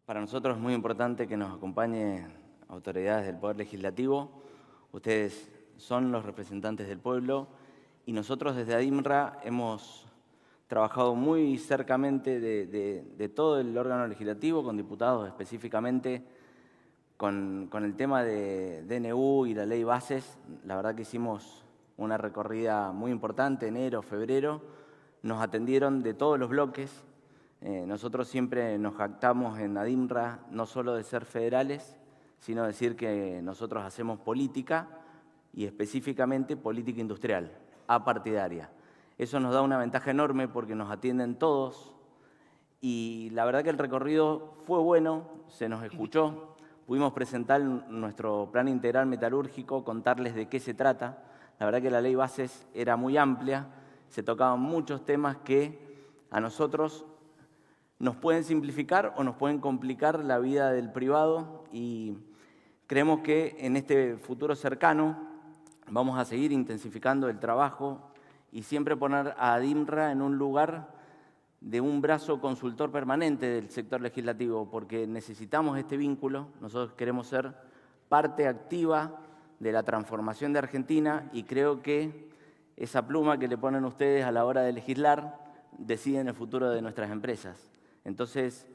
Para nosotros es muy importante que nos acompañen autoridades del Poder Legislativo. Ustedes son los representantes del pueblo y nosotros desde ADIMRA hemos trabajado muy cercamente de todo el órgano legislativo, con diputados específicamente, con el tema de DNU y la ley bases. La verdad que hicimos una recorrida muy importante, enero, febrero. Nos atendieron de todos los bloques. Nosotros siempre nos jactamos en ADIMRA no solo de ser federales, sino decir que nosotros hacemos política y específicamente política industrial, apartidaria. Eso nos da una ventaja enorme porque nos atienden todos y la verdad que el recorrido fue bueno, se nos escuchó, pudimos presentar nuestro plan integral metalúrgico, contarles de qué se trata. La verdad que la ley bases era muy amplia, se tocaban muchos temas que a nosotros nos pueden simplificar o nos pueden complicar la vida del privado y creemos que en este futuro cercano vamos a seguir intensificando el trabajo y siempre poner a ADIMRA en un lugar de un brazo consultor permanente del sector legislativo, porque necesitamos este vínculo. Nosotros queremos ser parte activa de la transformación de Argentina y creo que esa pluma que le ponen ustedes a la hora de legislar decide el futuro de nuestras empresas. Entonces,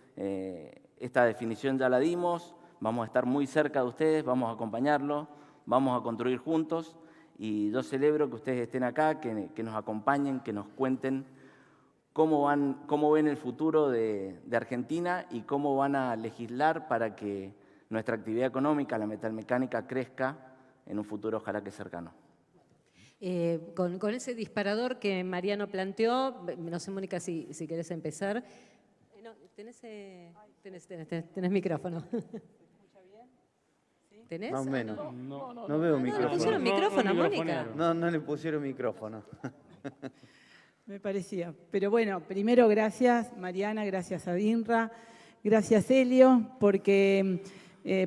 esta definición ya la dimos, vamos a estar muy cerca de ustedes, vamos a acompañarlos, vamos a construir juntos y yo celebro que ustedes estén acá, que nos acompañen, que nos cuenten cómo ven el futuro de Argentina y cómo van a legislar para que nuestra actividad económica, la metalmecánica, crezca en un futuro ojalá que cercano. Con ese disparador que Mariano planteó, no sé, Mónica, si querés empezar. No, tenés micrófono. ¿Se escucha bien? ¿Sí? ¿Tenés? Más o menos. No veo micrófono. ¿No le pusieron micrófono, Mónica? No le pusieron micrófono. Me parecía. Pero bueno, primero gracias Mariana, gracias ADIMRA, gracias Helio, porque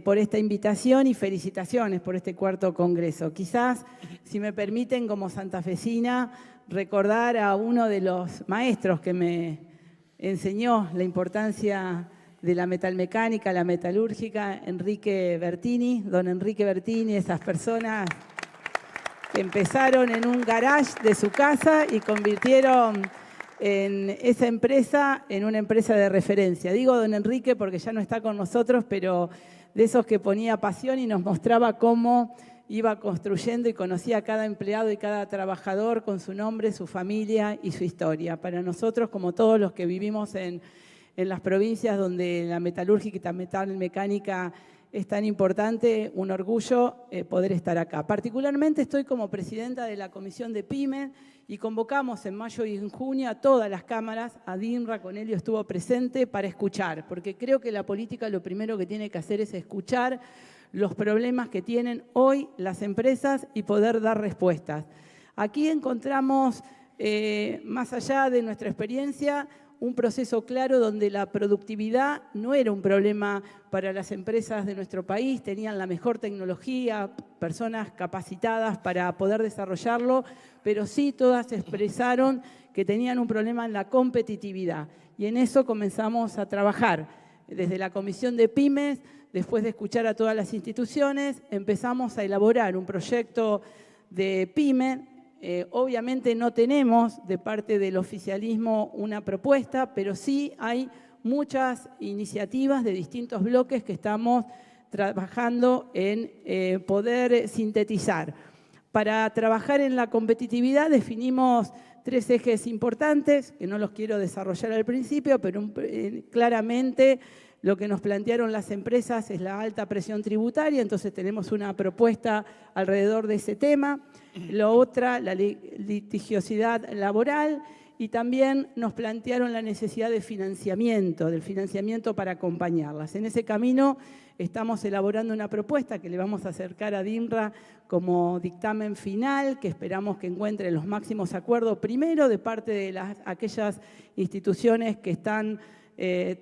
por esta invitación y felicitaciones por este cuarto congreso. Quizás, si me permiten, como santafesina, recordar a uno de los maestros que me enseñó la importancia de la metalmecánica, la metalúrgica, Enrique Bertini, don Enrique Bertini, esas personas que empezaron en un garage de su casa y convirtieron en esa empresa en una empresa de referencia. Digo don Enrique porque ya no está con nosotros, pero de esos que ponía pasión y nos mostraba cómo iba construyendo y conocía a cada empleado y cada trabajador con su nombre, su familia y su historia. Para nosotros, como todos los que vivimos en las provincias donde la metalúrgica y la metalmecánica es tan importante, un orgullo poder estar acá. Particularmente estoy como presidenta de la Comisión de PYME y convocamos en mayo y en junio a todas las cámaras, ADIMRA con Helio estuvo presente para escuchar, porque creo que la política lo primero que tiene que hacer es escuchar los problemas que tienen hoy las empresas y poder dar respuestas. Aquí encontramos, más allá de nuestra experiencia, un proceso claro donde la productividad no era un problema para las empresas de nuestro país, tenían la mejor tecnología, personas capacitadas para poder desarrollarlo, pero sí todas expresaron que tenían un problema en la competitividad. Y en eso comenzamos a trabajar. Desde la Comisión de Pymes, después de escuchar a todas las instituciones, empezamos a elaborar un proyecto de PYME. Obviamente no tenemos de parte del oficialismo una propuesta, pero sí hay muchas iniciativas de distintos bloques que estamos trabajando en poder sintetizar. Para trabajar en la competitividad definimos 3 ejes importantes, que no los quiero desarrollar al principio, pero claramente lo que nos plantearon las empresas es la alta presión tributaria, entonces tenemos una propuesta alrededor de ese tema. Lo otra, la litigiosidad laboral, y también nos plantearon la necesidad de financiamiento, del financiamiento para acompañarlas. En ese camino estamos elaborando una propuesta que le vamos a acercar a ADIMRA como dictamen final, que esperamos que encuentre los máximos acuerdos, primero de parte de aquellas instituciones que están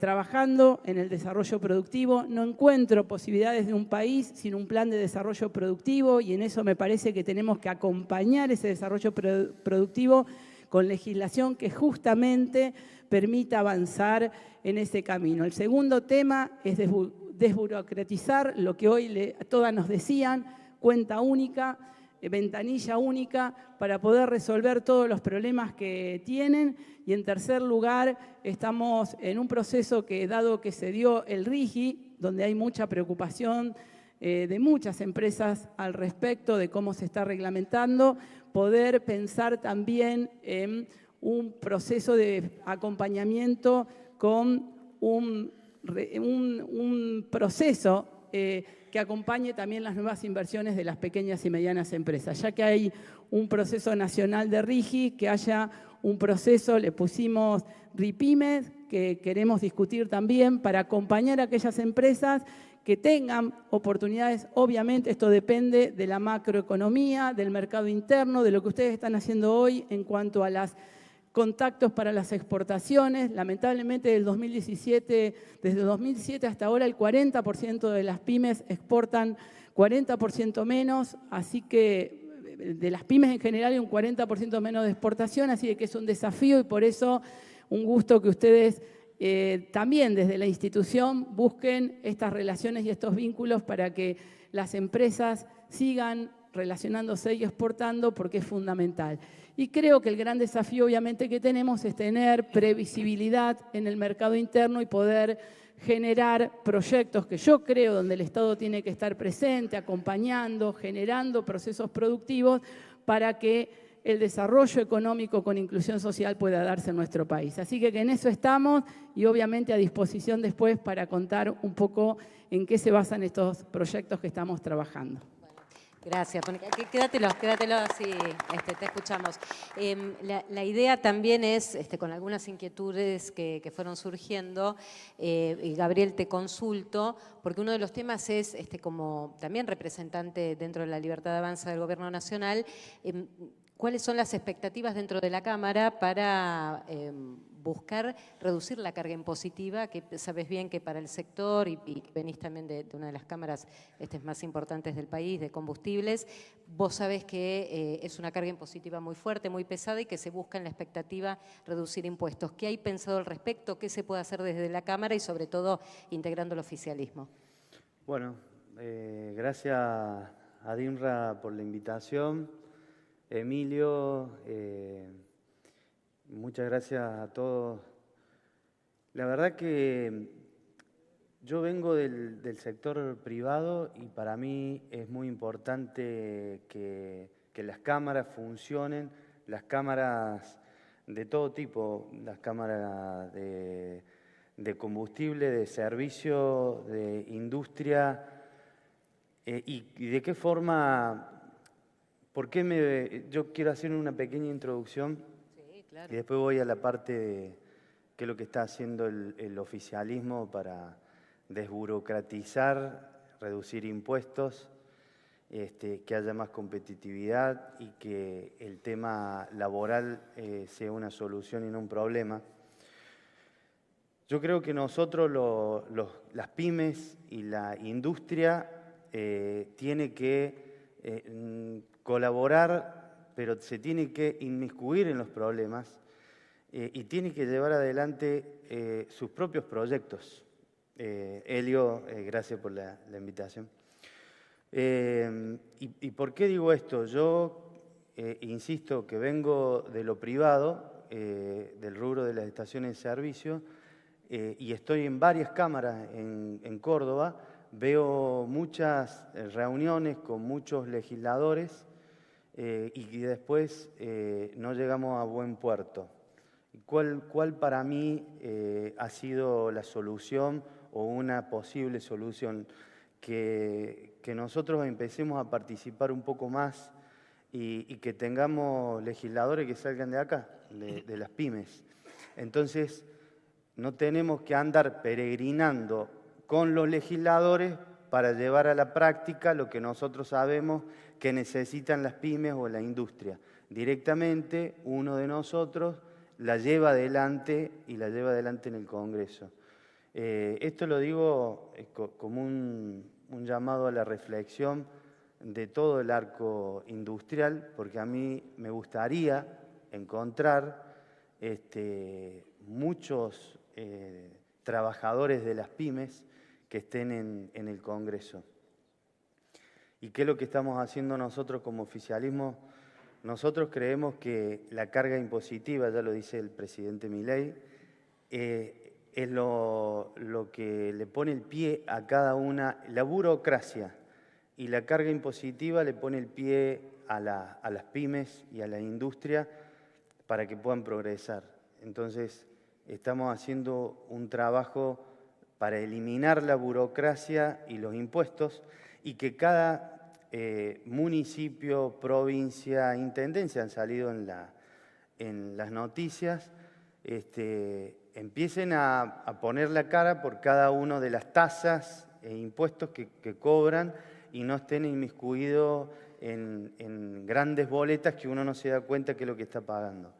trabajando en el desarrollo productivo. No encuentro posibilidades de un país sin un plan de desarrollo productivo y en eso me parece que tenemos que acompañar ese desarrollo productivo con legislación que justamente permita avanzar en ese camino. El segundo tema es desburocratizar lo que hoy todas nos decían, cuenta única, ventanilla única, para poder resolver todos los problemas que tienen. Y en tercer lugar, estamos en un proceso que, dado que se dio el RIGI, donde hay mucha preocupación de muchas empresas al respecto de cómo se está reglamentando, poder pensar también en un proceso de acompañamiento con un proceso que acompañe también las nuevas inversiones de las pequeñas y medianas empresas. Ya que hay un proceso nacional de RIGI, que haya un proceso, le pusimos RIPYMES, que queremos discutir también para acompañar a aquellas empresas que tengan oportunidades. Obviamente esto depende de la macroeconomía, del mercado interno, de lo que ustedes están haciendo hoy en cuanto a los contactos para las exportaciones. Lamentablemente desde 2007 hasta ahora el 40% de las pymes exportan 40% menos, así que de las pymes en general hay un 40% menos de exportación, así que es un desafío y por eso un gusto que ustedes también desde la institución busquen estas relaciones y estos vínculos para que las empresas sigan relacionándose y exportando, porque es fundamental. Y creo que el gran desafío obviamente que tenemos es tener previsibilidad en el mercado interno y poder generar proyectos que yo creo donde el Estado tiene que estar presente, acompañando, generando procesos productivos para que el desarrollo económico con inclusión social pueda darse en nuestro país. Así que en eso estamos y obviamente a disposición después para contar un poco en qué se basan estos proyectos que estamos trabajando. Gracias, Mónica. Quédatelos, así te escuchamos. La idea también es, con algunas inquietudes que fueron surgiendo, y Gabriel, te consulto, porque uno de los temas es, como también representante dentro de la libertad de avanza del Gobierno Nacional, ¿cuáles son las expectativas dentro de la Cámara para buscar reducir la carga impositiva? Que sabes bien que para el sector, y venís también de una de las cámaras más importantes del país, de combustibles, vos sabés que es una carga impositiva muy fuerte, muy pesada y que se busca en la expectativa reducir impuestos. ¿Qué hay pensado al respecto? ¿Qué se puede hacer desde la Cámara y sobre todo integrando el oficialismo? Bueno, gracias a DIMRA por la invitación. Emilio, muchas gracias a todos. La verdad que yo vengo del sector privado y para mí es muy importante que las cámaras funcionen, las cámaras de todo tipo, las cámaras de combustible, de servicio, de industria, y de qué forma. Yo quiero hacer una pequeña introducción, sí, claro, y después voy a la parte de qué es lo que está haciendo el oficialismo para desburocratizar, reducir impuestos, que haya más competitividad y que el tema laboral sea una solución y no un problema. Yo creo que nosotros, las pymes y la industria, tiene que colaborar, pero se tiene que inmiscuir en los problemas y tiene que llevar adelante sus propios proyectos. Elio, gracias por la invitación. ¿Y por qué digo esto? Yo insisto que vengo de lo privado, del rubro de las estaciones de servicio, y estoy en varias cámaras en Córdoba. Veo muchas reuniones con muchos legisladores y después no llegamos a buen puerto. ¿Cuál para mí ha sido la solución o una posible solución? Que nosotros empecemos a participar un poco más y que tengamos legisladores que salgan de acá, de las pymes. Entonces, no tenemos que andar peregrinando con los legisladores para llevar a la práctica lo que nosotros sabemos que necesitan las pymes o la industria. Directamente, uno de nosotros la lleva adelante y la lleva adelante en el Congreso. Esto lo digo como un llamado a la reflexión de todo el arco industrial, porque a mí me gustaría encontrar muchos trabajadores de las pymes que estén en el Congreso. ¿Y qué es lo que estamos haciendo nosotros como oficialismo? Nosotros creemos que la carga impositiva, ya lo dice el presidente Milei, es lo que le pone el pie a cada una, la burocracia, y la carga impositiva le pone el pie a las pymes y a la industria para que puedan progresar. Entonces, estamos haciendo un trabajo para eliminar la burocracia y los impuestos y que cada municipio, provincia, intendencia, han salido en las noticias, empiecen a poner la cara por cada una de las tasas e impuestos que cobran y no estén inmiscuidos en grandes boletas que uno no se da cuenta que es lo que está pagando.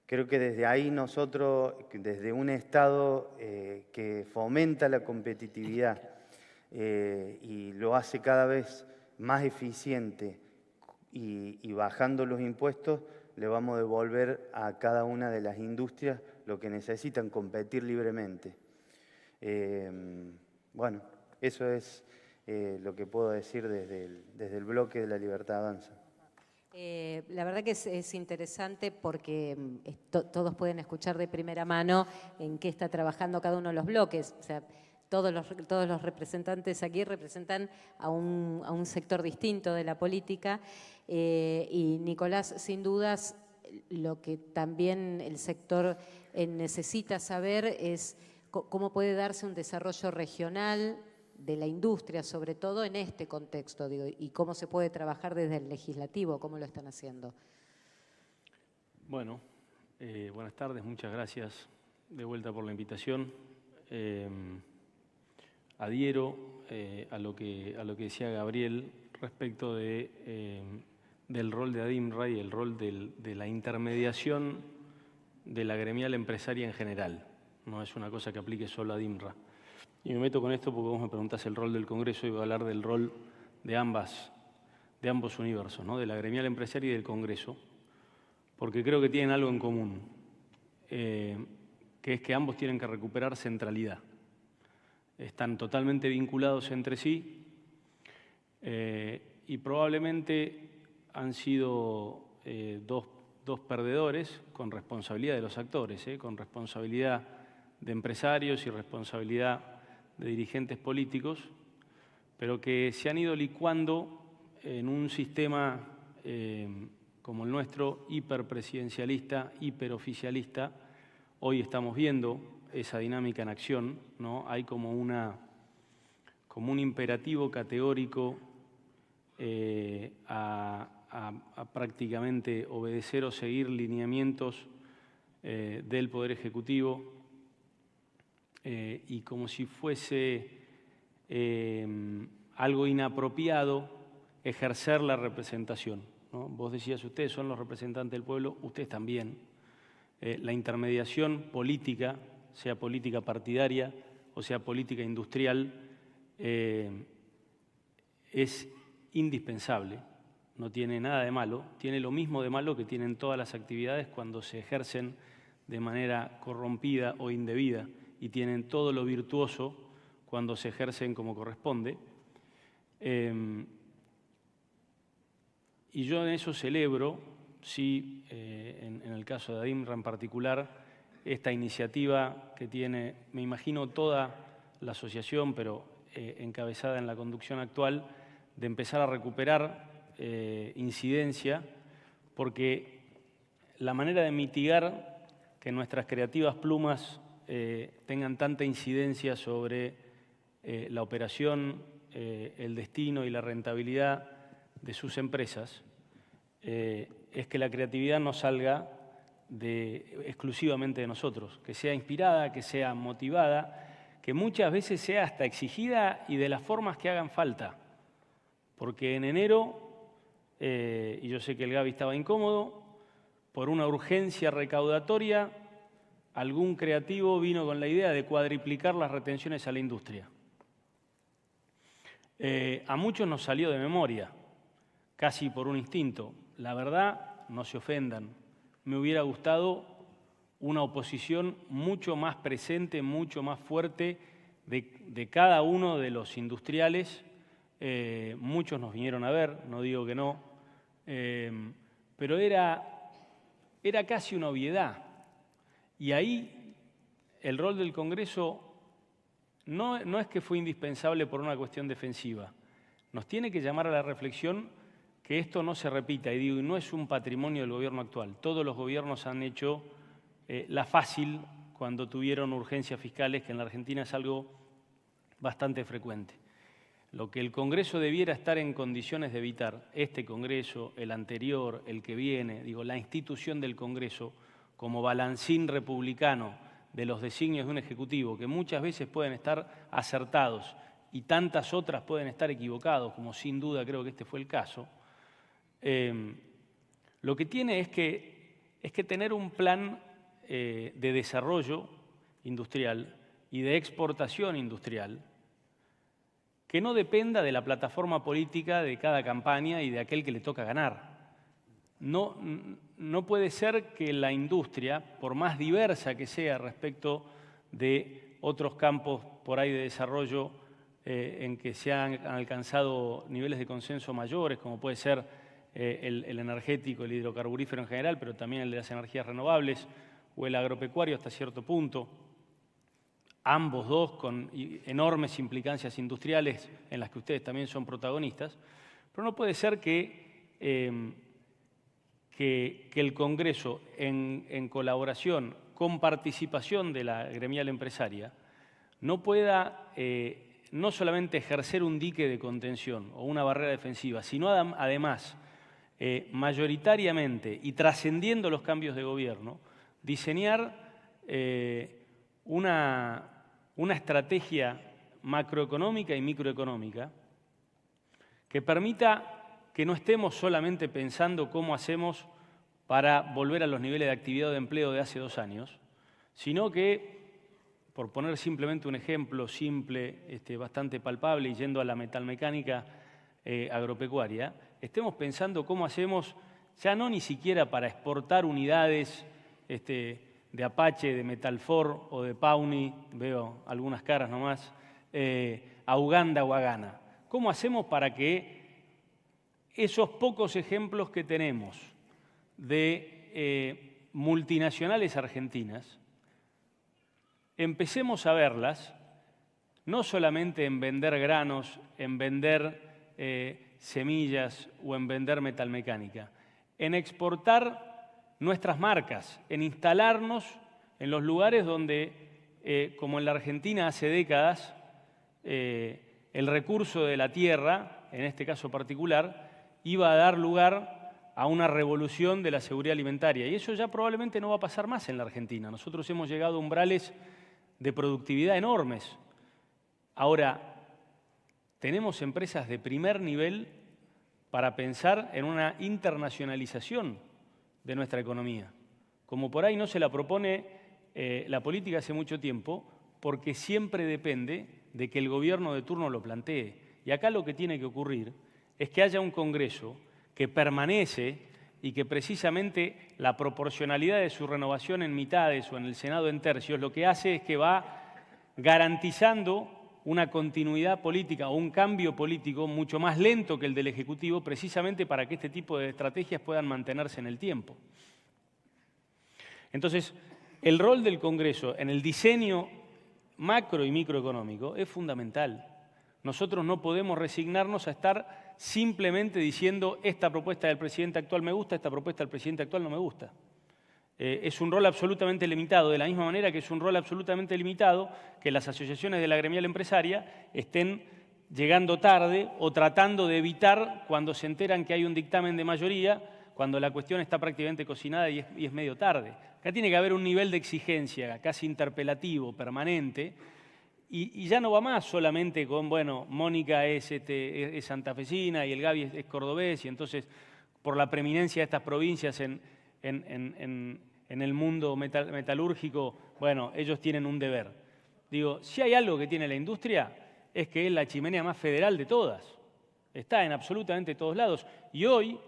Creo que desde ahí nosotros, desde un Estado que fomenta la competitividad y lo hace cada vez más eficiente y bajando los impuestos, le vamos a devolver a cada una de las industrias lo que necesitan, competir libremente. Bueno, eso es lo que puedo decir desde el bloque de La Libertad Avanza. La verdad que es interesante porque todos pueden escuchar de primera mano en qué está trabajando cada uno de los bloques. O sea, todos los representantes aquí representan a un sector distinto de la política y Nicolás, sin dudas, lo que también el sector necesita saber es cómo puede darse un desarrollo regional de la industria, sobre todo en este contexto, digo, y cómo se puede trabajar desde el legislativo, cómo lo están haciendo. Bueno, buenas tardes, muchas gracias de vuelta por la invitación. Adhiero a lo que decía Gabriel respecto del rol de ADIMRA y el rol de la intermediación de la gremial empresaria en general. No es una cosa que aplique solo a ADIMRA. Y me meto con esto porque vos me preguntás el rol del Congreso y voy a hablar del rol de ambos universos, ¿no? De la gremial empresaria y del Congreso, porque creo que tienen algo en común, que es que ambos tienen que recuperar centralidad. Están totalmente vinculados entre sí y probablemente han sido dos perdedores con responsabilidad de los actores, con responsabilidad de empresarios y responsabilidad de dirigentes políticos, pero que se han ido licuando en un sistema como el nuestro, hiperpresidencialista, hiperoficialista. Hoy estamos viendo esa dinámica en acción, ¿no? Hay como un imperativo categórico a prácticamente obedecer o seguir lineamientos del Poder Ejecutivo y como si fuese algo inapropiado ejercer la representación, ¿no? Vos decías, ustedes son los representantes del pueblo, ustedes también. La intermediación política, sea política partidaria o sea política industrial, es indispensable, no tiene nada de malo, tiene lo mismo de malo que tienen todas las actividades cuando se ejercen de manera corrompida o indebida y tienen todo lo virtuoso cuando se ejercen como corresponde. Y yo en eso celebro, sí, en el caso de ADIMRA en particular, esta iniciativa que tiene, me imagino, toda la asociación, pero encabezada en la conducción actual, de empezar a recuperar incidencia, porque la manera de mitigar que nuestras creativas plumas tengan tanta incidencia sobre la operación, el destino y la rentabilidad de sus empresas, es que la creatividad no salga exclusivamente de nosotros, que sea inspirada, que sea motivada, que muchas veces sea hasta exigida y de las formas que hagan falta. Porque en enero, y yo sé que el Gaby estaba incómodo, por una urgencia recaudatoria, algún creativo vino con la idea de cuadriplicar las retenciones a la industria. A muchos nos salió de memoria, casi por un instinto. La verdad, no se ofendan, me hubiera gustado una oposición mucho más presente, mucho más fuerte de cada uno de los industriales. Muchos nos vinieron a ver, no digo que no, pero era casi una obviedad. Y ahí el rol del Congreso no es que fue indispensable por una cuestión defensiva. Nos tiene que llamar a la reflexión que esto no se repita. Y digo, no es un patrimonio del gobierno actual. Todos los gobiernos han hecho la fácil cuando tuvieron urgencias fiscales, que en la Argentina es algo bastante frecuente. Lo que el Congreso debiera estar en condiciones de evitar, este Congreso, el anterior, el que viene, digo, la institución del Congreso, como balancín republicano de los designios de un Ejecutivo, que muchas veces pueden estar acertados y tantas otras pueden estar equivocados, como sin duda creo que este fue el caso, lo que tiene es que tener un plan de desarrollo industrial y de exportación industrial que no dependa de la plataforma política de cada campaña y de aquel que le toca ganar. No puede ser que la industria, por más diversa que sea respecto de otros campos por ahí de desarrollo en que se han alcanzado niveles de consenso mayores, como puede ser el energético, el hidrocarburífero en general, pero también el de las energías renovables o el agropecuario hasta cierto punto, ambos dos con enormes implicancias industriales en las que ustedes también son protagonistas, pero no puede ser que el Congreso, en colaboración con participación de la gremial empresaria, no pueda no solamente ejercer un dique de contención o una barrera defensiva, sino además, mayoritariamente y trascendiendo los cambios de gobierno, diseñar una estrategia macroeconómica y microeconómica que permita que no estemos solamente pensando cómo hacemos para volver a los niveles de actividad o de empleo de hace 2 años, sino que, por poner simplemente un ejemplo simple, bastante palpable y yendo a la metalmecánica agropecuaria, estemos pensando cómo hacemos, ya no ni siquiera para exportar unidades de Apache, de Metalfor o de Pauni, veo algunas caras nomás, a Uganda o a Ghana. ¿Cómo hacemos para que esos pocos ejemplos que tenemos de multinacionales argentinas, empecemos a verlas no solamente en vender granos, en vender semillas o en vender metalmecánica, en exportar nuestras marcas, en instalarnos en los lugares donde, como en la Argentina hace décadas, el recurso de la tierra, en este caso particular, iba a dar lugar a una revolución de la seguridad alimentaria. Y eso ya probablemente no va a pasar más en la Argentina. Nosotros hemos llegado a umbrales de productividad enormes. Ahora, tenemos empresas de primer nivel para pensar en una internacionalización de nuestra economía, como por ahí no se la propone la política hace mucho tiempo, porque siempre depende de que el gobierno de turno lo plantee. Y acá lo que tiene que ocurrir es que haya un Congreso que permanece y que precisamente la proporcionalidad de su renovación en mitades o en el Senado en tercios lo que hace es que va garantizando una continuidad política o un cambio político mucho más lento que el del Ejecutivo, precisamente para que este tipo de estrategias puedan mantenerse en el tiempo. Entonces, el rol del Congreso en el diseño macro y microeconómico es fundamental. Nosotros no podemos resignarnos a estar simplemente diciendo esta propuesta del presidente actual me gusta, esta propuesta del presidente actual no me gusta. Es un rol absolutamente limitado, de la misma manera que es un rol absolutamente limitado que las asociaciones de la gremial empresaria estén llegando tarde o tratando de evitar cuando se enteran que hay un dictamen de mayoría, cuando la cuestión está prácticamente cocinada y es medio tarde. Acá tiene que haber un nivel de exigencia casi interpelativo, permanente, y ya no va más solamente con, bueno, Mónica es santafesina y el Gaby es cordobés, y entonces por la preeminencia de estas provincias en el mundo metalúrgico, bueno, ellos tienen un deber. Digo, si hay algo que tiene la industria, es que es la chimenea más federal de todas. Está en absolutamente todos lados. Y hoy,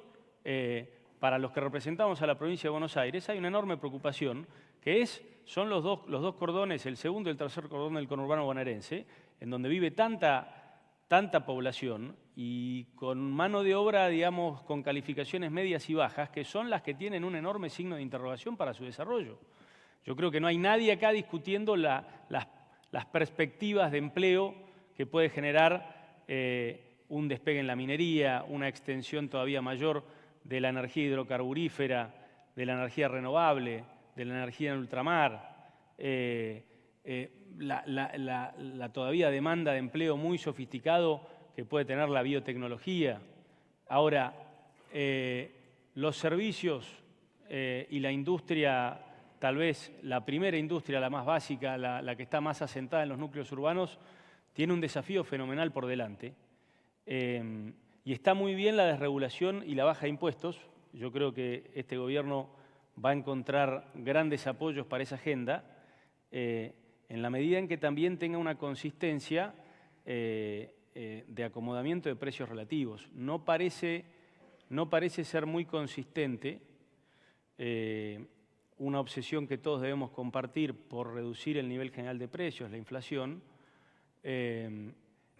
para los que representamos a la provincia de Buenos Aires, hay una enorme preocupación que son los dos cordones, el segundo y el tercer cordón del conurbano bonaerense, en donde vive tanta población y con mano de obra, digamos, con calificaciones medias y bajas, que son las que tienen un enorme signo de interrogación para su desarrollo. Yo creo que no hay nadie acá discutiendo las perspectivas de empleo que puede generar un despegue en la minería, una extensión todavía mayor de la energía hidrocarburífera, de la energía renovable, de la energía en ultramar, la todavía demanda de empleo muy sofisticado que puede tener la biotecnología. Ahora, los servicios y la industria, tal vez la primera industria, la más básica, la que está más asentada en los núcleos urbanos, tiene un desafío fenomenal por delante. Y está muy bien la desregulación y la baja de impuestos. Yo creo que este gobierno va a encontrar grandes apoyos para esa agenda, en la medida en que también tenga una consistencia de acomodamiento de precios relativos. No parece ser muy consistente una obsesión que todos debemos compartir por reducir el nivel general de precios, la inflación, en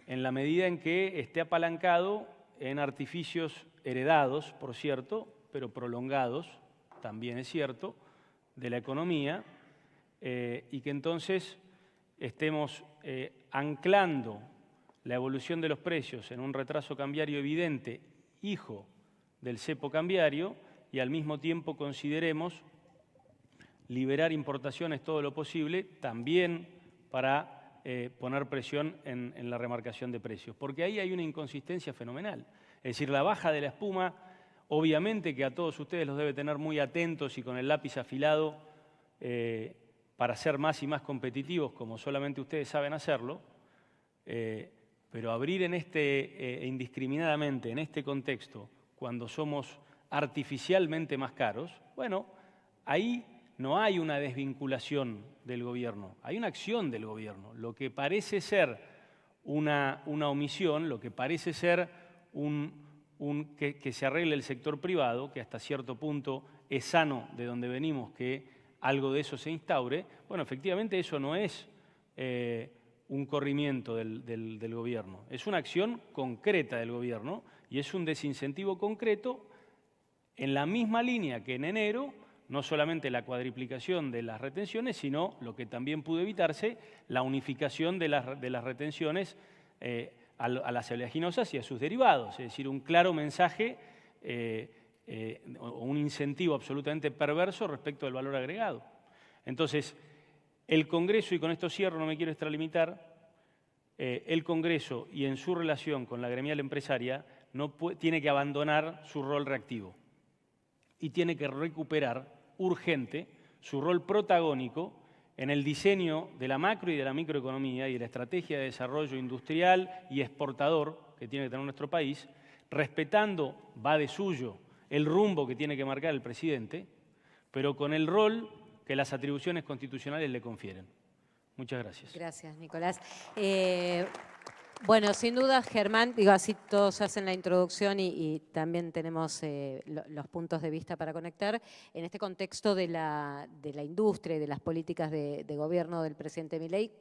la medida en que esté apalancado en artificios heredados, por cierto, pero prolongados, también es cierto, de la economía, y que entonces estemos anclando la evolución de los precios en un retraso cambiario evidente, hijo del cepo cambiario, y al mismo tiempo consideremos liberar importaciones todo lo posible, también para poner presión en la remarcación de precios, porque ahí hay una inconsistencia fenomenal. Es decir, la baja de la espuma, obviamente que a todos ustedes los debe tener muy atentos y con el lápiz afilado para ser más y más competitivos, como solamente ustedes saben hacerlo, pero abrir indiscriminadamente en este contexto, cuando somos artificialmente más caros, bueno, ahí no hay una desvinculación del gobierno, hay una acción del gobierno. Lo que parece ser una omisión, lo que parece ser que se arregle el sector privado, que hasta cierto punto es sano de donde venimos que algo de eso se instaure, bueno, efectivamente eso no es un corrimiento del gobierno, es una acción concreta del gobierno y es un desincentivo concreto en la misma línea que en enero, no solamente la cuadriplicación de las retenciones, sino lo que también pudo evitarse, la unificación de las retenciones a las oleaginosas y a sus derivados, es decir, un claro mensaje o un incentivo absolutamente perverso respecto del valor agregado. Entonces, el Congreso, y con esto cierro, no me quiero extralimitar, el Congreso y en su relación con la gremial empresaria tiene que abandonar su rol reactivo y tiene que recuperar urgente su rol protagónico en el diseño de la macro y de la microeconomía y de la estrategia de desarrollo industrial y exportador que tiene que tener nuestro país, respetando, va de suyo, el rumbo que tiene que marcar el presidente, pero con el rol que las atribuciones constitucionales le confieren. Muchas gracias. Gracias, Nicolás. Bueno, sin duda, Germán, digo, así todos hacen la introducción y también tenemos los puntos de vista para conectar. En este contexto de la industria y de las políticas de gobierno del presidente Milei,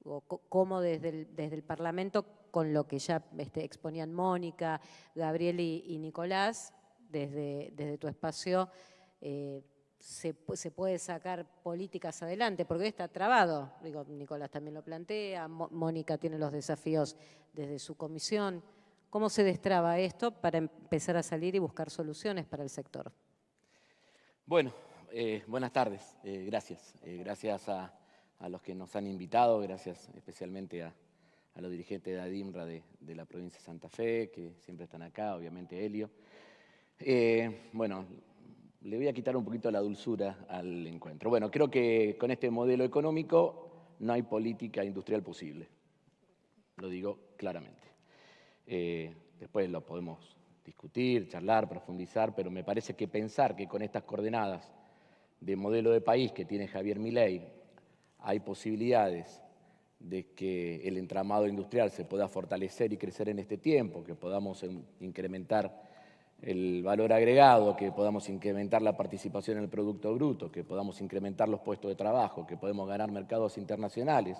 o cómo desde el Parlamento, con lo que ya exponían Mónica, Gabriel y Nicolás, desde tu espacio, se puede sacar políticas adelante, porque hoy está trabado. Digo, Nicolás también lo plantea, Mónica tiene los desafíos desde su comisión. ¿Cómo se destraba esto para empezar a salir y buscar soluciones para el sector? Bueno, buenas tardes, gracias. Gracias a los que nos han invitado, gracias especialmente a los dirigentes de ADIMRA de la provincia de Santa Fe, que siempre están acá, obviamente Helio. Bueno, le voy a quitar un poquito la dulzura al encuentro. Bueno, creo que con este modelo económico no hay política industrial posible. Lo digo claramente. Después lo podemos discutir, charlar, profundizar, pero me parece que pensar que con estas coordenadas de modelo de país que tiene Javier Milei hay posibilidades de que el entramado industrial se pueda fortalecer y crecer en este tiempo, que podamos incrementar el valor agregado, que podamos incrementar la participación en el Producto Bruto, que podamos incrementar los puestos de trabajo, que podemos ganar mercados internacionales,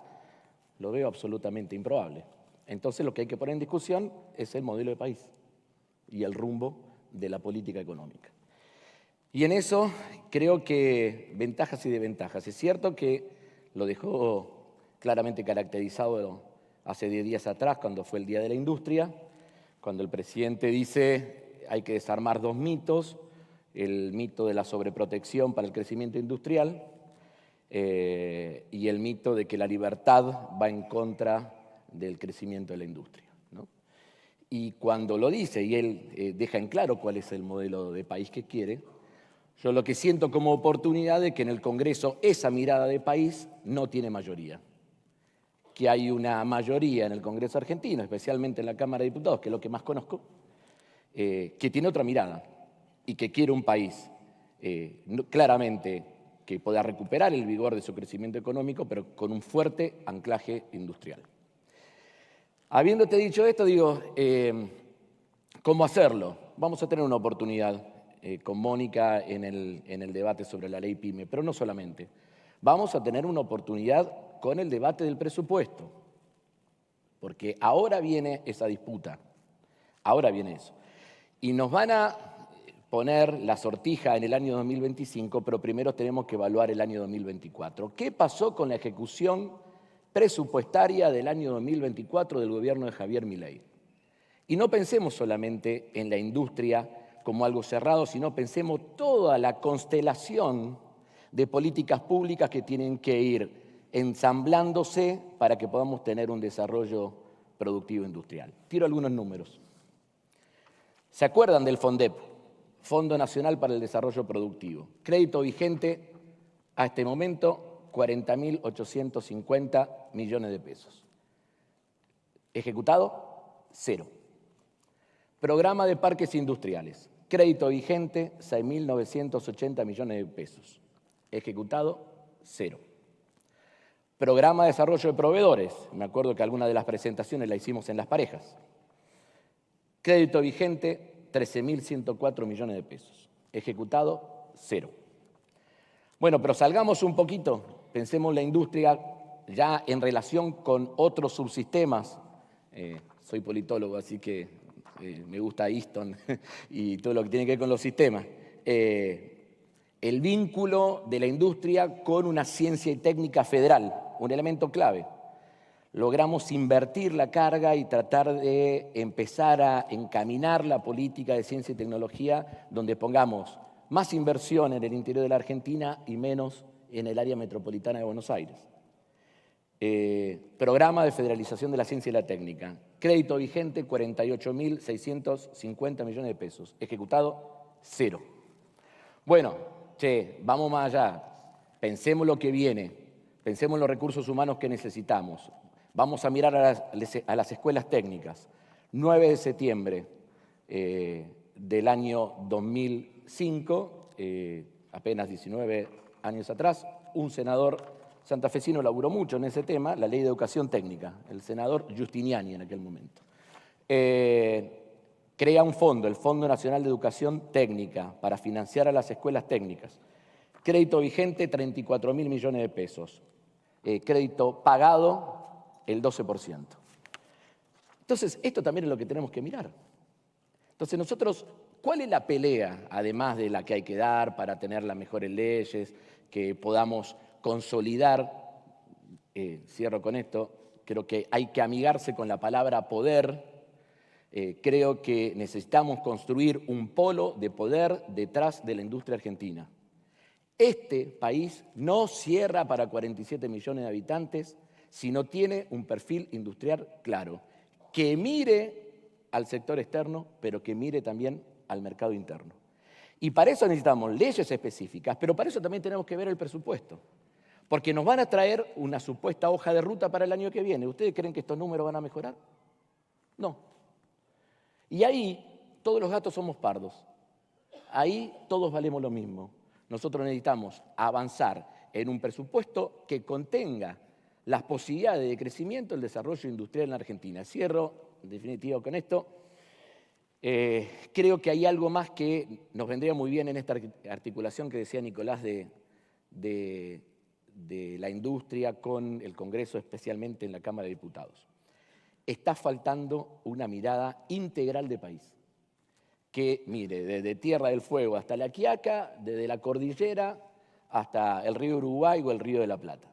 lo veo absolutamente improbable. Entonces lo que hay que poner en discusión es el modelo de país y el rumbo de la política económica. Y en eso creo que ventajas y desventajas. Es cierto que lo dejó claramente caracterizado hace 10 días atrás, cuando fue el Día de la Industria, cuando el presidente dice hay que desarmar dos mitos, el mito de la sobreprotección para el crecimiento industrial y el mito de que la libertad va en contra del crecimiento de la industria, ¿no? Y cuando lo dice y él deja en claro cuál es el modelo de país que quiere, yo lo que siento como oportunidad es que en el Congreso esa mirada de país no tiene mayoría. Que hay una mayoría en el Congreso argentino, especialmente en la Cámara de Diputados, que es lo que más conozco, que tiene otra mirada y que quiere un país claramente que pueda recuperar el vigor de su crecimiento económico, pero con un fuerte anclaje industrial. Habiéndote dicho esto, digo, ¿cómo hacerlo? Vamos a tener una oportunidad con Mónica en el debate sobre la ley PYME, pero no solamente. Vamos a tener una oportunidad con el debate del presupuesto, porque ahora viene esa disputa, ahora viene eso. Y nos van a poner la sortija en el año 2025, pero primero tenemos que evaluar el año 2024. ¿Qué pasó con la ejecución presupuestaria del año 2024 del gobierno de Javier Milei? Y no pensemos solamente en la industria como algo cerrado, sino pensemos toda la constelación de políticas públicas que tienen que ir ensamblándose para que podamos tener un desarrollo productivo industrial. Tiro algunos números. ¿Se acuerdan del FONDEP? Fondo Nacional para el Desarrollo Productivo. Crédito vigente a este momento, 40.850 millones de pesos. Ejecutado, 0. Programa de parques industriales. Crédito vigente, 6.980 millones de pesos. Ejecutado, 0. Programa de desarrollo de proveedores. Me acuerdo que alguna de las presentaciones la hicimos en Las Parejas. Crédito vigente, 13.104 millones de pesos. Ejecutado, 0. Bueno, pero salgamos un poquito, pensemos la industria ya en relación con otros subsistemas. Soy politólogo, así que me gusta Easton y todo lo que tiene que ver con los sistemas. El vínculo de la industria con una ciencia y técnica federal, un elemento clave. Logramos invertir la carga y tratar de empezar a encaminar la política de ciencia y tecnología donde pongamos más inversión en el interior de la Argentina y menos en el área metropolitana de Buenos Aires. Programa de federalización de la ciencia y la técnica. Crédito vigente, 48.650 millones de pesos. Ejecutado, 0. Bueno, vamos más allá. Pensemos lo que viene. Pensemos en los recursos humanos que necesitamos. Vamos a mirar a las escuelas técnicas. 9 de septiembre del año 2005, apenas 19 años atrás, un senador santafesino laburó mucho en ese tema, la ley de educación técnica, el senador Giustiniani en aquel momento. Crea un fondo, el Fondo Nacional de Educación Técnica, para financiar a las escuelas técnicas. Crédito vigente, 34.000 millones de pesos. Crédito pagado, el 12%. Entonces, esto también es lo que tenemos que mirar. Entonces, nosotros, ¿cuál es la pelea, además de la que hay que dar para tener las mejores leyes, que podamos consolidar? Cierro con esto, creo que hay que amigarse con la palabra poder. Creo que necesitamos construir un polo de poder detrás de la industria argentina. Este país no cierra para 47 millones de habitantes si no tiene un perfil industrial claro, que mire al sector externo, pero que mire también al mercado interno. Y para eso necesitamos leyes específicas, pero para eso también tenemos que ver el presupuesto, porque nos van a traer una supuesta hoja de ruta para el año que viene. ¿Ustedes creen que estos números van a mejorar? No. Y ahí todos los gatos somos pardos. Ahí todos valemos lo mismo. Nosotros necesitamos avanzar en un presupuesto que contenga las posibilidades de crecimiento y el desarrollo industrial en la Argentina. Cierro, en definitiva, con esto. Creo que hay algo más que nos vendría muy bien en esta articulación que decía Nicolás de la industria con el Congreso, especialmente en la Cámara de Diputados. Está faltando una mirada integral de país, que mire desde Tierra del Fuego hasta La Quiaca, desde la cordillera hasta el río Uruguay o el río de la Plata.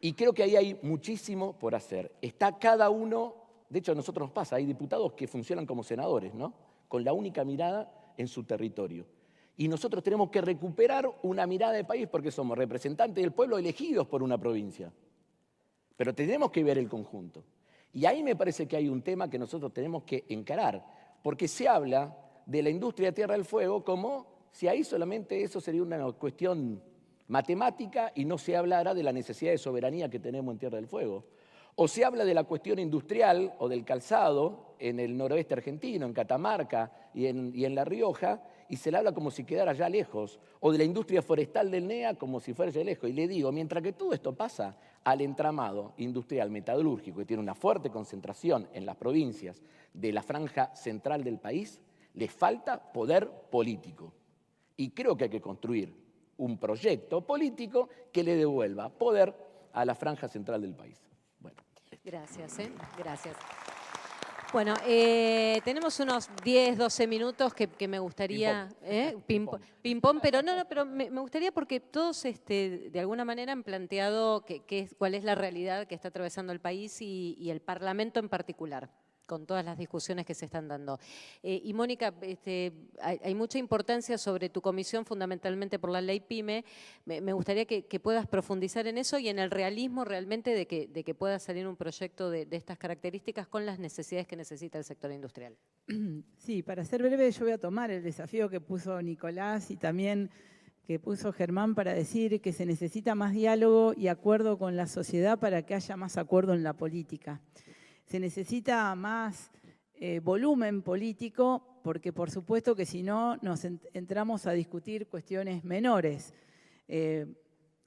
Y creo que ahí hay muchísimo por hacer. Está cada uno, de hecho a nosotros nos pasa, hay diputados que funcionan como senadores, ¿no? Con la única mirada en su territorio. Y nosotros tenemos que recuperar una mirada de país porque somos representantes del pueblo elegidos por una provincia. Pero tenemos que ver el conjunto. Y ahí me parece que hay un tema que nosotros tenemos que encarar, porque se habla de la industria de Tierra del Fuego como si ahí solamente eso sería una cuestión matemática y no se hablara de la necesidad de soberanía que tenemos en Tierra del Fuego. O se habla de la cuestión industrial o del calzado en el noroeste argentino, en Catamarca y en La Rioja, y se le habla como si quedara ya lejos. O de la industria forestal del NEA como si fuera ya lejos. Y le digo, mientras que todo esto pasa al entramado industrial metalúrgico, que tiene una fuerte concentración en las provincias de la franja central del país, le falta poder político. Y creo que hay que construir un proyecto político que le devuelva poder a la franja central del país. Bueno. Gracias, gracias. Bueno, tenemos unos 10, 12 minutos que me gustaría... Ping-pong, pero pero me gustaría porque todos de alguna manera han planteado cuál es la realidad que está atravesando el país y el Parlamento en particular, con todas las discusiones que se están dando. Y Mónica, hay mucha importancia sobre tu comisión, fundamentalmente por la ley PYME. Me gustaría que puedas profundizar en eso y en el realismo realmente de que pueda salir un proyecto de estas características con las necesidades que necesita el sector industrial. Sí, para ser breve yo voy a tomar el desafío que puso Nicolás y también que puso Germán para decir que se necesita más diálogo y acuerdo con la sociedad para que haya más acuerdo en la política. Se necesita más volumen político porque por supuesto que si no nos entramos a discutir cuestiones menores.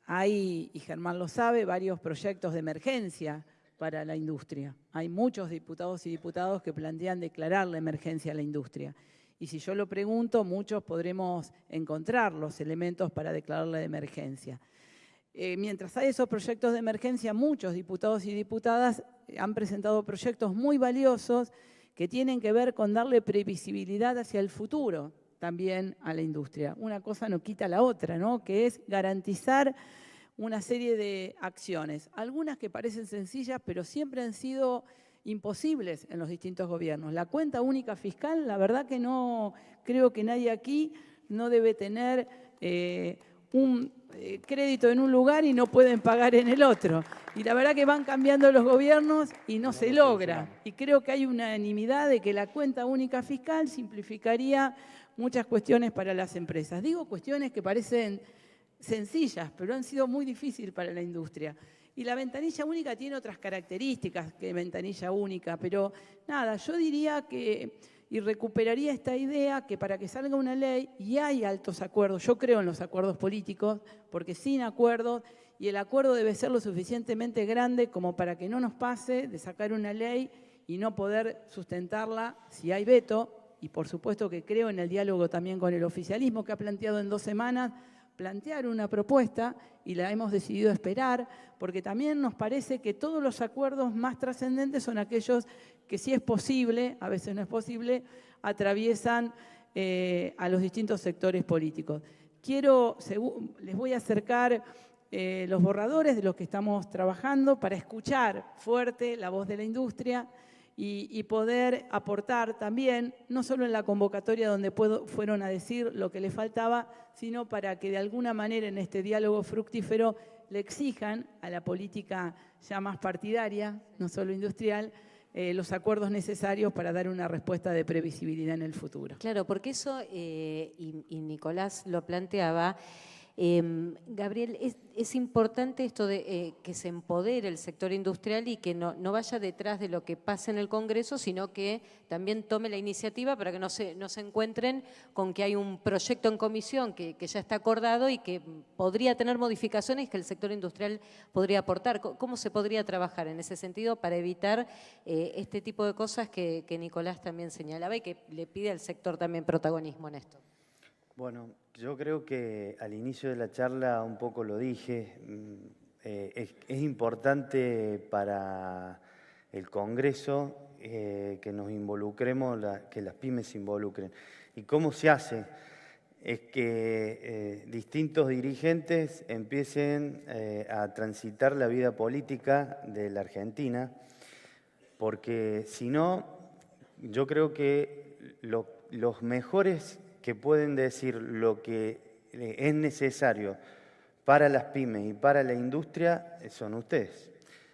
Hay, y Germán lo sabe, varios proyectos de emergencia para la industria. Hay muchos diputados y diputadas que plantean declarar la emergencia a la industria. Y si yo lo pregunto, muchos podremos encontrar los elementos para declararla de emergencia. Mientras hay esos proyectos de emergencia, muchos diputados y diputadas han presentado proyectos muy valiosos que tienen que ver con darle previsibilidad hacia el futuro también a la industria. Una cosa no quita la otra, ¿no? Que es garantizar una serie de acciones, algunas que parecen sencillas, pero siempre han sido imposibles en los distintos gobiernos. La cuenta única fiscal, la verdad que no creo que nadie aquí no debe tener un crédito en un lugar y no pueden pagar en el otro. Y la verdad que van cambiando los gobiernos y no se logra. Y creo que hay unanimidad de que la cuenta única fiscal simplificaría muchas cuestiones para las empresas. Digo cuestiones que parecen sencillas, pero han sido muy difíciles para la industria. Y la ventanilla única tiene otras características que ventanilla única, pero nada, yo diría que, y recuperaría esta idea, que para que salga una ley, y hay altos acuerdos, yo creo en los acuerdos políticos, porque sin acuerdos, y el acuerdo debe ser lo suficientemente grande como para que no nos pase de sacar una ley y no poder sustentarla si hay veto, y por supuesto que creo en el diálogo también con el oficialismo que ha planteado en 2 semanas, plantear una propuesta y la hemos decidido esperar porque también nos parece que todos los acuerdos más trascendentes son aquellos que si es posible, a veces no es posible, atraviesan a los distintos sectores políticos. Les voy a acercar los borradores de los que estamos trabajando para escuchar fuerte la voz de la industria y poder aportar también, no solo en la convocatoria donde fueron a decir lo que les faltaba, sino para que de alguna manera en este diálogo fructífero le exijan a la política ya más partidaria, no solo industrial, los acuerdos necesarios para dar una respuesta de previsibilidad en el futuro. Claro, porque eso, y Nicolás lo planteaba, Gabriel, es importante esto de que se empodere el sector industrial y que no vaya detrás de lo que pasa en el Congreso, sino que también tome la iniciativa para que no se encuentren con que hay un proyecto en comisión que ya está acordado y que podría tener modificaciones que el sector industrial podría aportar. ¿Cómo se podría trabajar en ese sentido para evitar este tipo de cosas que Nicolás también señalaba y que le pide al sector también protagonismo en esto? Bueno, yo creo que al inicio de la charla un poco lo dije, es importante para el Congreso que nos involucremos, que las pymes se involucren. ¿Y cómo se hace? Es que distintos dirigentes empiecen a transitar la vida política de la Argentina, porque si no, yo creo que los mejores que pueden decir lo que es necesario para las pymes y para la industria son ustedes.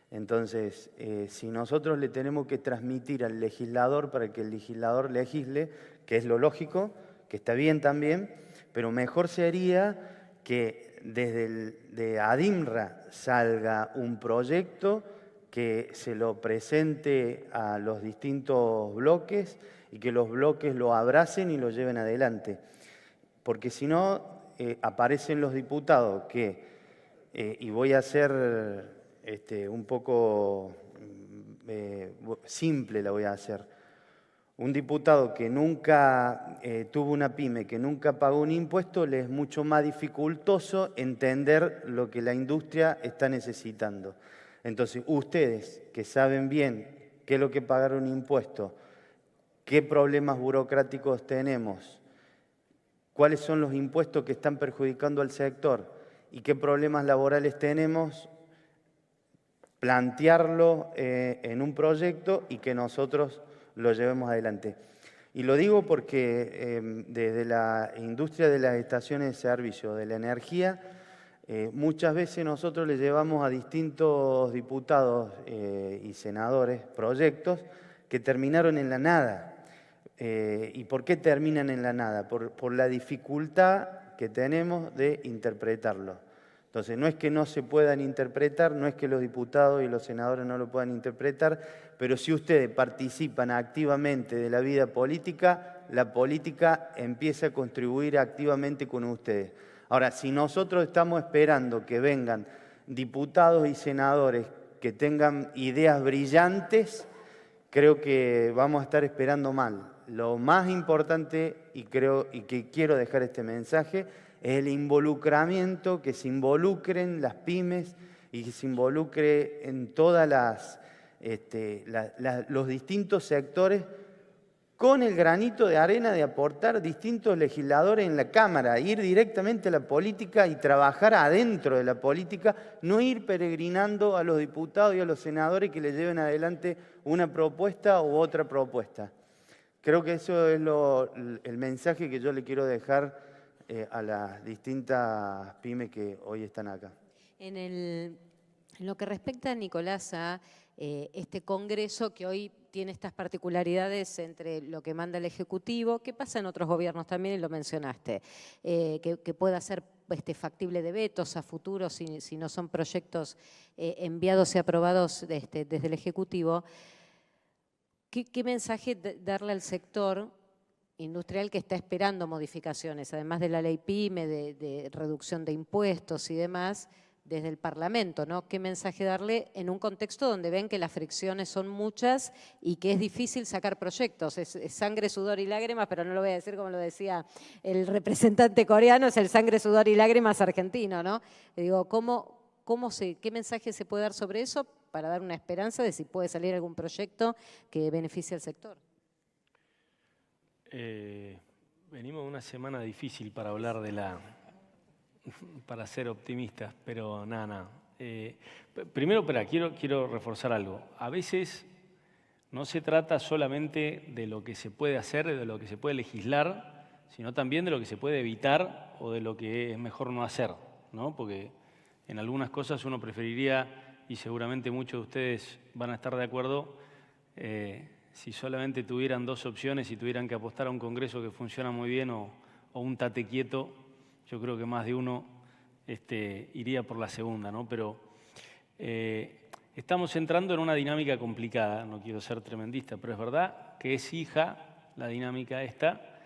Entonces, si nosotros le tenemos que transmitir al legislador para que el legislador legisle, que es lo lógico, que está bien también, pero mejor sería que de ADIMRA salga un proyecto que se lo presente a los distintos bloques y que los bloques lo abracen y lo lleven adelante. Porque si no, aparecen los diputados que, y voy a ser un poco simple, la voy a hacer. Un diputado que nunca tuvo una pyme, que nunca pagó un impuesto, le es mucho más dificultoso entender lo que la industria está necesitando. Entonces, ustedes que saben bien qué es lo que pagar un impuesto, qué problemas burocráticos tenemos, cuáles son los impuestos que están perjudicando al sector y qué problemas laborales tenemos, plantearlo en un proyecto y que nosotros lo llevemos adelante. Y lo digo porque desde la industria de las estaciones de servicio, de la energía, muchas veces nosotros le llevamos a distintos diputados y senadores proyectos que terminaron en la nada. ¿Y por qué terminan en la nada? Por la dificultad que tenemos de interpretarlo. Entonces, no es que no se puedan interpretar, no es que los diputados y los senadores no lo puedan interpretar, pero si ustedes participan activamente de la vida política, la política empieza a contribuir activamente con ustedes. Ahora, si nosotros estamos esperando que vengan diputados y senadores que tengan ideas brillantes, creo que vamos a estar esperando mal. Lo más importante, y que quiero dejar este mensaje, es el involucramiento, que se involucren las pymes y que se involucre en todas los distintos sectores con el granito de arena de aportar distintos legisladores en la Cámara, ir directamente a la política y trabajar adentro de la política, no ir peregrinando a los diputados y a los senadores que le lleven adelante una propuesta u otra propuesta. Creo que eso es el mensaje que yo le quiero dejar a las distintas pymes que hoy están acá. En lo que respecta, Nicolás, a este Congreso que hoy tiene estas particularidades entre lo que manda el Ejecutivo, que pasa en otros gobiernos también, y lo mencionaste, que pueda ser factible de vetos a futuro si no son proyectos enviados y aprobados desde el Ejecutivo. ¿Qué mensaje darle al sector industrial que está esperando modificaciones, además de la ley PYME, de reducción de impuestos y demás, desde el Parlamento, ¿no? ¿Qué mensaje darle en un contexto donde ven que las fricciones son muchas y que es difícil sacar proyectos? Es sangre, sudor y lágrimas, pero no lo voy a decir como lo decía el representante coreano, es el sangre, sudor y lágrimas argentino, ¿no? Le digo, ¿qué mensaje se puede dar sobre eso para dar una esperanza de si puede salir algún proyecto que beneficie al sector? Venimos de una semana difícil para hablar para ser optimistas, pero nada. Primero, quiero reforzar algo. A veces no se trata solamente de lo que se puede hacer, de lo que se puede legislar, sino también de lo que se puede evitar o de lo que es mejor no hacer, ¿no? Porque en algunas cosas uno preferiría, y seguramente muchos de ustedes van a estar de acuerdo, si solamente tuvieran dos opciones y tuvieran que apostar a un Congreso que funciona muy bien o un tate quieto, yo creo que más de uno iría por la segunda, ¿no? Pero estamos entrando en una dinámica complicada, no quiero ser tremendista, pero es verdad que es hija, la dinámica esta,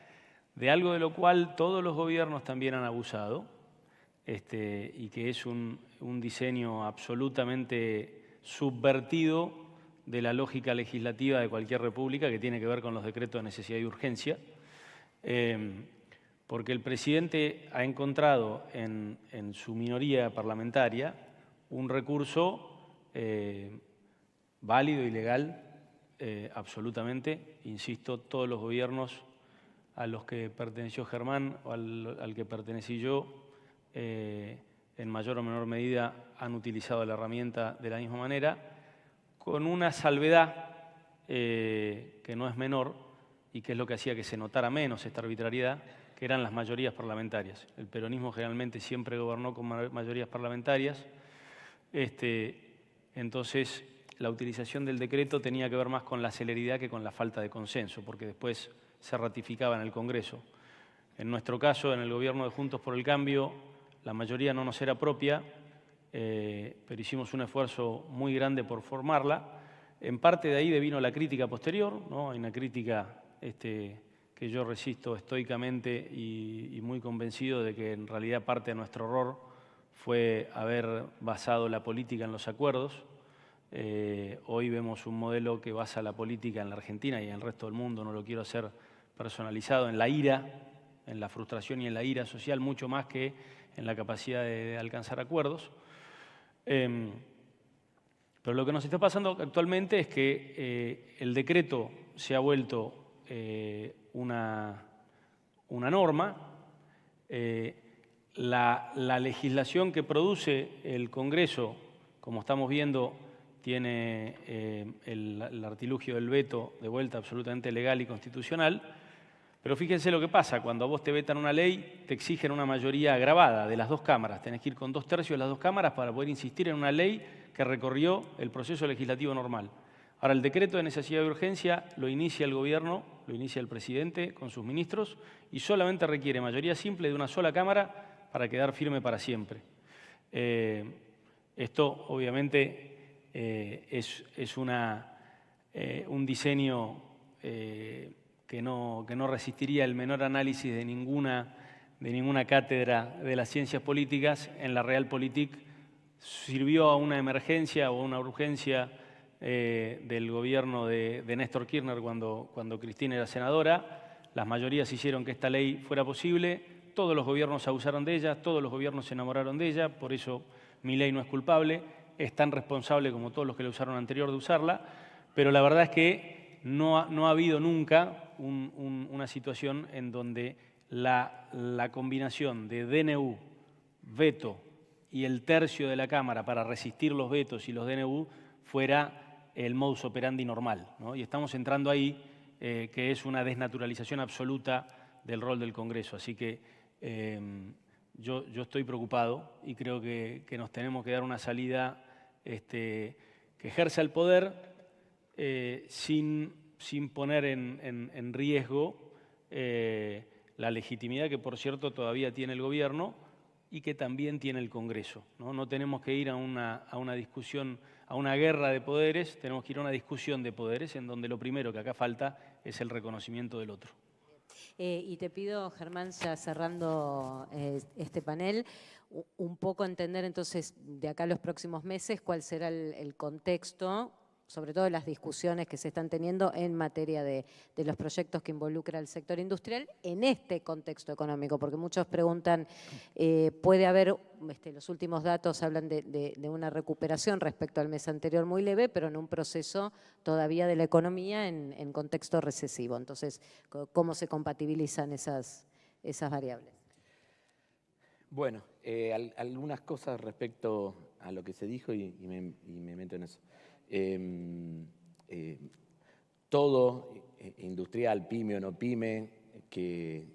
de algo de lo cual todos los gobiernos también han abusado, y que es un diseño absolutamente subvertido de la lógica legislativa de cualquier república, que tiene que ver con los decretos de necesidad y urgencia, porque el presidente ha encontrado en su minoría parlamentaria un recurso válido y legal, absolutamente, insisto, todos los gobiernos a los que perteneció Germán o al que pertenecí yo, en mayor o menor medida han utilizado la herramienta de la misma manera, con una salvedad que no es menor y que es lo que hacía que se notara menos esta arbitrariedad, que eran las mayorías parlamentarias. El peronismo generalmente siempre gobernó con mayorías parlamentarias, entonces la utilización del decreto tenía que ver más con la celeridad que con la falta de consenso, porque después se ratificaba en el Congreso. En nuestro caso, en el gobierno de Juntos por el Cambio, la mayoría no nos era propia, pero hicimos un esfuerzo muy grande por formarla. En parte de ahí devino la crítica posterior, ¿no? Hay una crítica que yo resisto estoicamente y muy convencido de que en realidad parte de nuestro error fue haber basado la política en los acuerdos. Hoy vemos un modelo que basa la política en la Argentina y en el resto del mundo, no lo quiero hacer personalizado, en la ira, en la frustración y en la ira social, mucho más que en la capacidad de alcanzar acuerdos. Pero lo que nos está pasando actualmente es que el decreto se ha vuelto una norma. La legislación que produce el Congreso, como estamos viendo, tiene el artilugio del veto de vuelta absolutamente legal y constitucional. Pero fíjense lo que pasa, cuando a vos te vetan una ley, te exigen una mayoría agravada de las dos cámaras. Tenés que ir con 2/3 de las dos cámaras para poder insistir en una ley que recorrió el proceso legislativo normal. Ahora, el decreto de necesidad de urgencia lo inicia el gobierno, lo inicia el presidente con sus ministros y solamente requiere mayoría simple de una sola cámara para quedar firme para siempre. Esto, obviamente, es un diseño que no resistiría el menor análisis de ninguna cátedra de las ciencias políticas. En la Realpolitik sirvió a una emergencia o a una urgencia del gobierno de Néstor Kirchner cuando Cristina era senadora. Las mayorías hicieron que esta ley fuera posible, todos los gobiernos abusaron de ella, todos los gobiernos se enamoraron de ella, por eso Milei no es culpable, es tan responsable como todos los que la usaron anterior de usarla, pero la verdad es que no ha habido nunca una situación en donde la combinación de DNU, veto y el tercio de la Cámara para resistir los vetos y los DNU fuera el modus operandi normal, ¿no? Y estamos entrando ahí, que es una desnaturalización absoluta del rol del Congreso. Así que yo estoy preocupado y creo que nos tenemos que dar una salida que ejerza el poder sin poner en riesgo la legitimidad que, por cierto, todavía tiene el gobierno y que también tiene el Congreso, ¿no? No tenemos que ir a una discusión, a una guerra de poderes, tenemos que ir a una discusión de poderes en donde lo primero que acá falta es el reconocimiento del otro. Y te pido, Germán, ya cerrando este panel, un poco entender entonces de acá a los próximos meses cuál será el contexto, sobre todo las discusiones que se están teniendo en materia de los proyectos que involucra al sector industrial en este contexto económico, porque muchos preguntan, puede haber, los últimos datos hablan de una recuperación respecto al mes anterior muy leve, pero en un proceso todavía de la economía en contexto recesivo. Entonces, ¿cómo se compatibilizan esas variables? Bueno, algunas cosas respecto a lo que se dijo y me meto en eso. Todo industrial, pyme o no pyme, que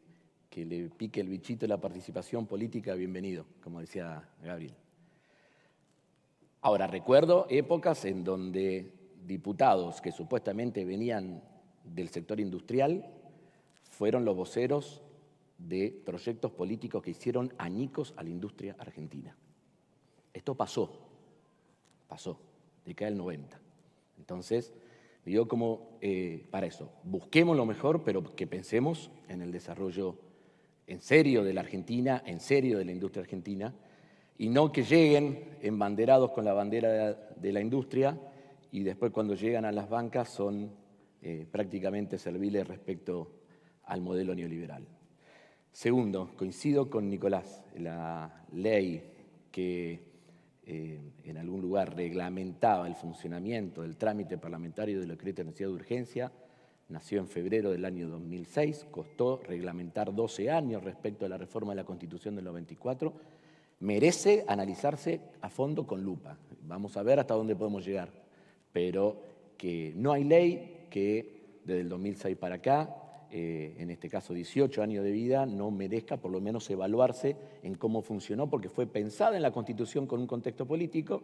le pique el bichito de la participación política, bienvenido, como decía Gabriel. Ahora, recuerdo épocas en donde diputados que supuestamente venían del sector industrial fueron los voceros de proyectos políticos que hicieron añicos a la industria argentina. Esto pasó, década del 90. Entonces, digo como para eso, busquemos lo mejor, pero que pensemos en el desarrollo en serio de la Argentina, en serio de la industria argentina, y no que lleguen embanderados con la bandera de la industria y después cuando llegan a las bancas son prácticamente serviles respecto al modelo neoliberal. Segundo, coincido con Nicolás, la ley que en algún lugar reglamentaba el funcionamiento del trámite parlamentario del decreto de necesidad de urgencia, nació en febrero del año 2006, costó reglamentar 12 años respecto a la reforma de la Constitución del 94, merece analizarse a fondo con lupa. Vamos a ver hasta dónde podemos llegar, pero que no hay ley que desde el 2006 para acá, en este caso 18 años de vida, no merezca por lo menos evaluarse en cómo funcionó, porque fue pensada en la Constitución con un contexto político,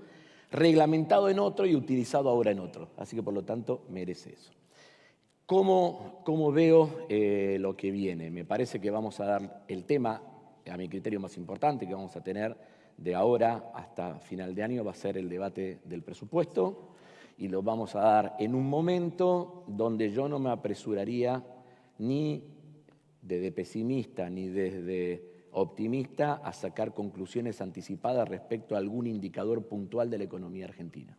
reglamentado en otro y utilizado ahora en otro. Así que por lo tanto merece eso. ¿Cómo veo lo que viene? Me parece que vamos a dar el tema, a mi criterio más importante, que vamos a tener de ahora hasta final de año, va a ser el debate del presupuesto, y lo vamos a dar en un momento donde yo no me apresuraría ni desde pesimista ni desde optimista a sacar conclusiones anticipadas respecto a algún indicador puntual de la economía argentina.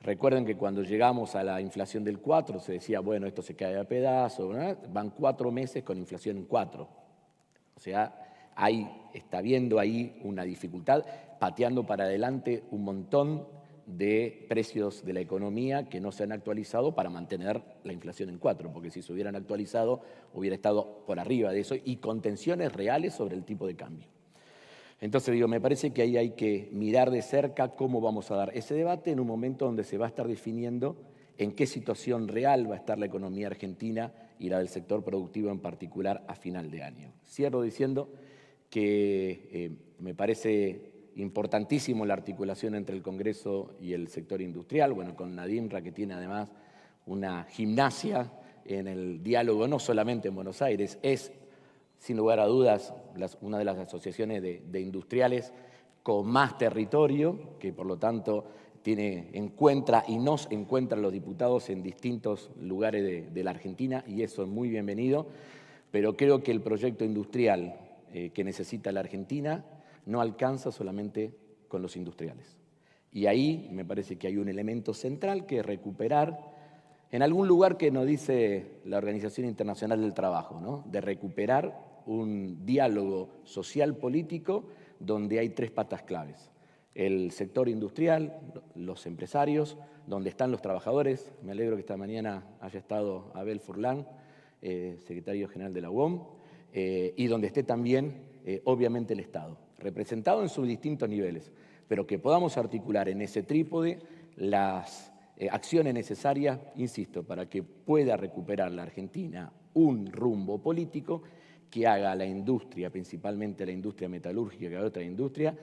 Recuerden que cuando llegamos a la inflación del 4 se decía, bueno, esto se cae a pedazos, ¿no? Van 4 meses con inflación en 4. O sea, está habiendo ahí una dificultad, pateando para adelante un montón de precios de la economía que no se han actualizado para mantener la inflación en 4, porque si se hubieran actualizado hubiera estado por arriba de eso y con tensiones reales sobre el tipo de cambio. Entonces digo, me parece que ahí hay que mirar de cerca cómo vamos a dar ese debate en un momento donde se va a estar definiendo en qué situación real va a estar la economía argentina y la del sector productivo en particular a final de año. Cierro diciendo que me parece importantísimo la articulación entre el Congreso y el sector industrial, bueno, con Adimra, que tiene además una gimnasia en el diálogo, no solamente en Buenos Aires, es, sin lugar a dudas, una de las asociaciones de industriales con más territorio, que por lo tanto encuentra y nos encuentra los diputados en distintos lugares de la Argentina, y eso es muy bienvenido, pero creo que el proyecto industrial que necesita la Argentina no alcanza solamente con los industriales. Y ahí me parece que hay un elemento central que es recuperar, en algún lugar que nos dice la Organización Internacional del Trabajo, ¿no? De recuperar un diálogo social-político donde hay 3 patas claves. El sector industrial, los empresarios, donde están los trabajadores. Me alegro que esta mañana haya estado Abel Furlan, secretario general de la UOM, y donde esté también, obviamente, el Estado, representado en sus distintos niveles, pero que podamos articular en ese trípode las acciones necesarias, insisto, para que pueda recuperar la Argentina un rumbo político que haga a la industria, principalmente la industria metalúrgica y a otra industria,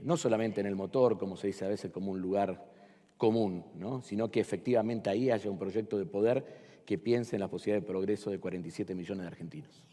no solamente en el motor, como se dice a veces, como un lugar común, ¿no? Sino que efectivamente ahí haya un proyecto de poder que piense en la posibilidad de progreso de 47 millones de argentinos.